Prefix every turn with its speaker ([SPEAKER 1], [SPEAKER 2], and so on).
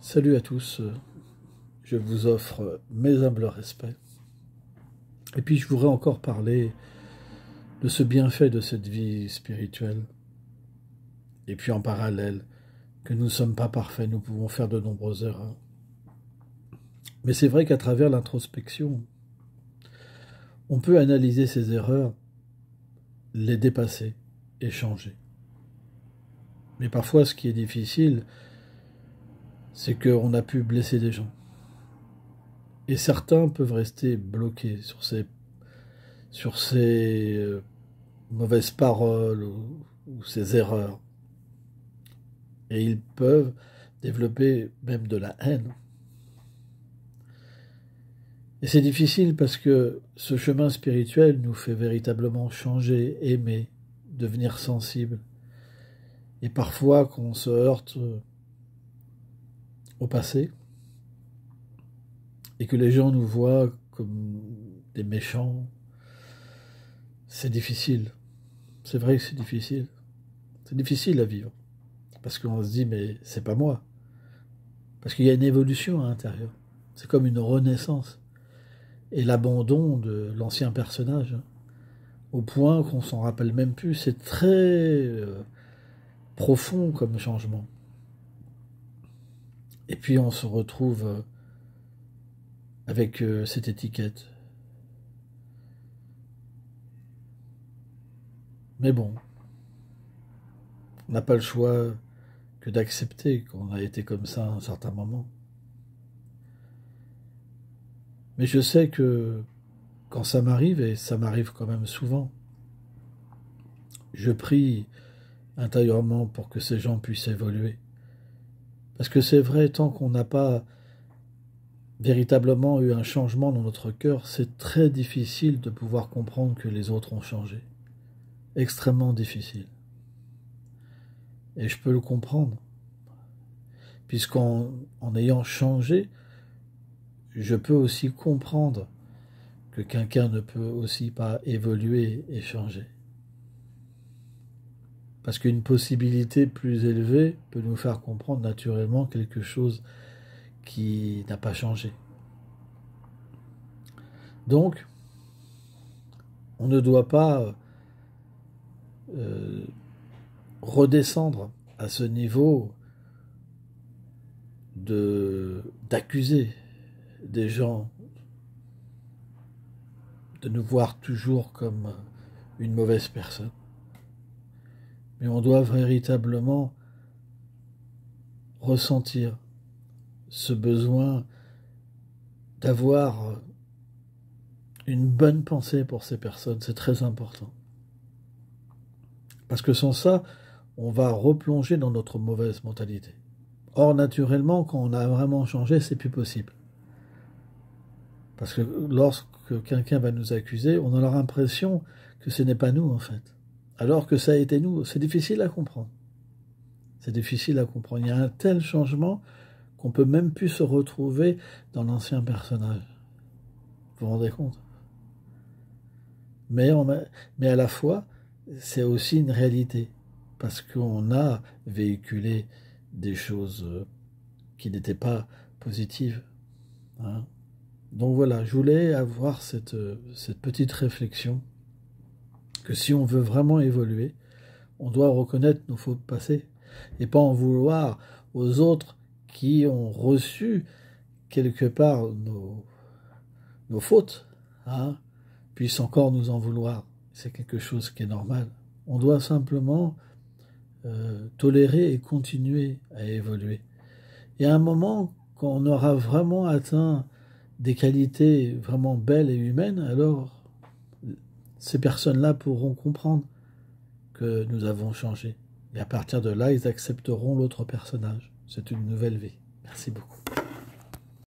[SPEAKER 1] Salut à tous, je vous offre mes humbles respects. Et puis je voudrais encore parler de ce bienfait de cette vie spirituelle. Et puis en parallèle, que nous ne sommes pas parfaits, nous pouvons faire de nombreuses erreurs. Mais c'est vrai qu'à travers l'introspection, on peut analyser ces erreurs, les dépasser et changer. Mais parfois ce qui est difficile, c'est qu'on a pu blesser des gens. Et certains peuvent rester bloqués sur ces mauvaises paroles ou ces erreurs. Et ils peuvent développer même de la haine. Et c'est difficile parce que ce chemin spirituel nous fait véritablement changer, aimer, devenir sensible. Et parfois qu'on se heurte au passé et que les gens nous voient comme des méchants, c'est difficile. C'est vrai que c'est difficile. C'est difficile à vivre. Parce qu'on se dit, mais c'est pas moi. Parce qu'il y a une évolution à l'intérieur. C'est comme une renaissance. Et l'abandon de l'ancien personnage, au point qu'on s'en rappelle même plus. C'est très profond comme changement. Et puis on se retrouve avec cette étiquette. Mais bon, on n'a pas le choix que d'accepter qu'on a été comme ça à un certain moment. Mais je sais que quand ça m'arrive, et ça m'arrive quand même souvent, je prie intérieurement pour que ces gens puissent évoluer. Parce que c'est vrai, tant qu'on n'a pas véritablement eu un changement dans notre cœur, c'est très difficile de pouvoir comprendre que les autres ont changé. Extrêmement difficile. Et je peux le comprendre. Puisqu'en ayant changé, je peux aussi comprendre que quelqu'un ne peut aussi pas évoluer et changer. Parce qu'une possibilité plus élevée peut nous faire comprendre naturellement quelque chose qui n'a pas changé. Donc, on ne doit pas redescendre à ce niveau d'accuser des gens, de nous voir toujours comme une mauvaise personne. Mais on doit véritablement ressentir ce besoin d'avoir une bonne pensée pour ces personnes. C'est très important. Parce que sans ça, on va replonger dans notre mauvaise mentalité. Or, naturellement, quand on a vraiment changé, c'est plus possible. Parce que lorsque quelqu'un va nous accuser, on a l'impression que ce n'est pas nous, en fait. Alors que ça a été nous. C'est difficile à comprendre. C'est difficile à comprendre. Il y a un tel changement qu'on peut même plus se retrouver dans l'ancien personnage. Vous vous rendez compte? Mais à la fois, c'est aussi une réalité. Parce qu'on a véhiculé des choses qui n'étaient pas positives. Hein. Donc voilà, je voulais avoir cette petite réflexion que si on veut vraiment évoluer, on doit reconnaître nos fautes passées et pas en vouloir aux autres qui ont reçu quelque part nos fautes, hein, puissent encore nous en vouloir. C'est quelque chose qui est normal. On doit simplement tolérer et continuer à évoluer. Et à un moment, quand on aura vraiment atteint des qualités vraiment belles et humaines, alors ces personnes-là pourront comprendre que nous avons changé. Et à partir de là, ils accepteront l'autre personnage. C'est une nouvelle vie. Merci beaucoup.